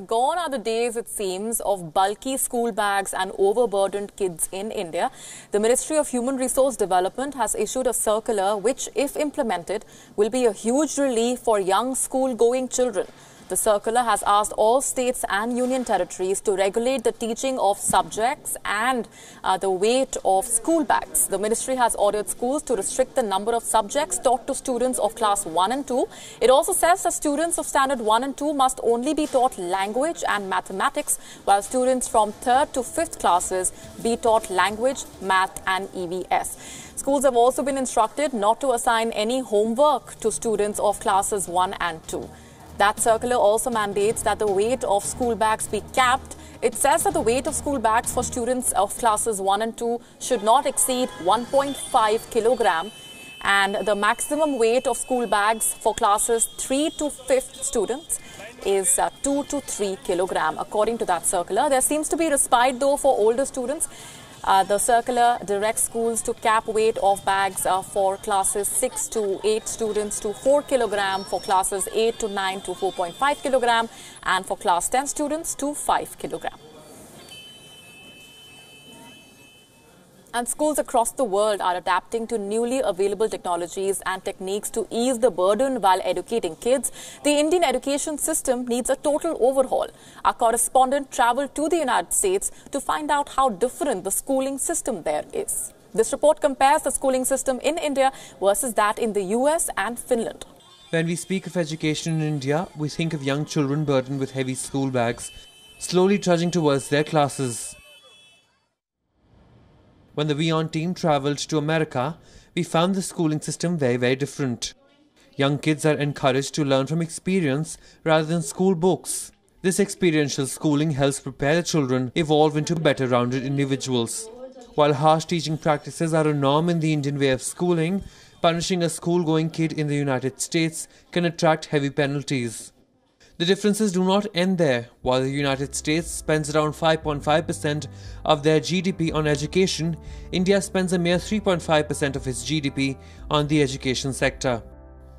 Gone are the days, it seems, of bulky school bags and overburdened kids in India. The Ministry of Human Resource Development has issued a circular which, if implemented, will be a huge relief for young school-going children. The circular has asked all states and union territories to regulate the teaching of subjects and the weight of school bags. The ministry has ordered schools to restrict the number of subjects taught to students of class 1 and 2. It also says that students of standard 1 and 2 must only be taught language and mathematics, while students from 3rd to 5th classes be taught language, math and EVS. Schools have also been instructed not to assign any homework to students of classes 1 and 2. That circular also mandates that the weight of school bags be capped. It says that the weight of school bags for students of classes 1 and 2 should not exceed 1.5 kilogram, and the maximum weight of school bags for classes 3 to 5th students is 2 to 3 kilogram. According to that circular, there seems to be respite though for older students. The circular directs schools to cap weight of bags for classes 6 to 8 students to 4 kilogram, for classes 8 to 9 to 4.5 kilogram, and for class 10 students to 5 kilogram. And schools across the world are adapting to newly available technologies and techniques to ease the burden while educating kids. The Indian education system needs a total overhaul. Our correspondent travelled to the United States to find out how different the schooling system there is. This report compares the schooling system in India versus that in the US and Finland. When we speak of education in India, we think of young children burdened with heavy school bags, slowly trudging towards their classes. When the Wion team travelled to America, we found the schooling system very different. Young kids are encouraged to learn from experience rather than school books. This experiential schooling helps prepare the children evolve into better rounded individuals. While harsh teaching practices are a norm in the Indian way of schooling, punishing a school-going kid in the United States can attract heavy penalties. The differences do not end there. While the United States spends around 5.5% of their GDP on education, India spends a mere 3.5% of its GDP on the education sector.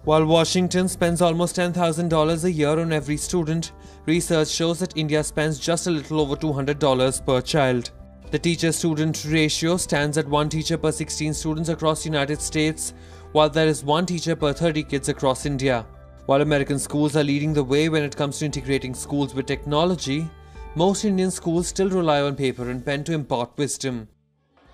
While Washington spends almost $10,000 a year on every student, research shows that India spends just a little over $200 per child. The teacher-student ratio stands at 1 teacher per 16 students across the United States, while there is 1 teacher per 30 kids across India. While American schools are leading the way when it comes to integrating schools with technology, most Indian schools still rely on paper and pen to impart wisdom.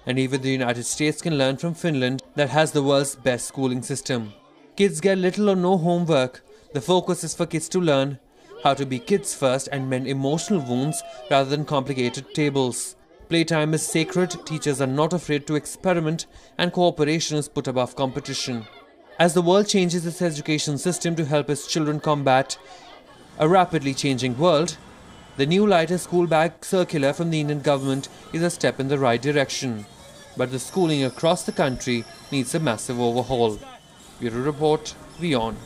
And even the United States can learn from Finland, that has the world's best schooling system. Kids get little or no homework. The focus is for kids to learn how to be kids first and mend emotional wounds rather than complicated tables. Playtime is sacred, teachers are not afraid to experiment, and cooperation is put above competition. As the world changes its education system to help its children combat a rapidly changing world, the new lighter school bag circular from the Indian government is a step in the right direction. But the schooling across the country needs a massive overhaul. Bureau Report, Wion.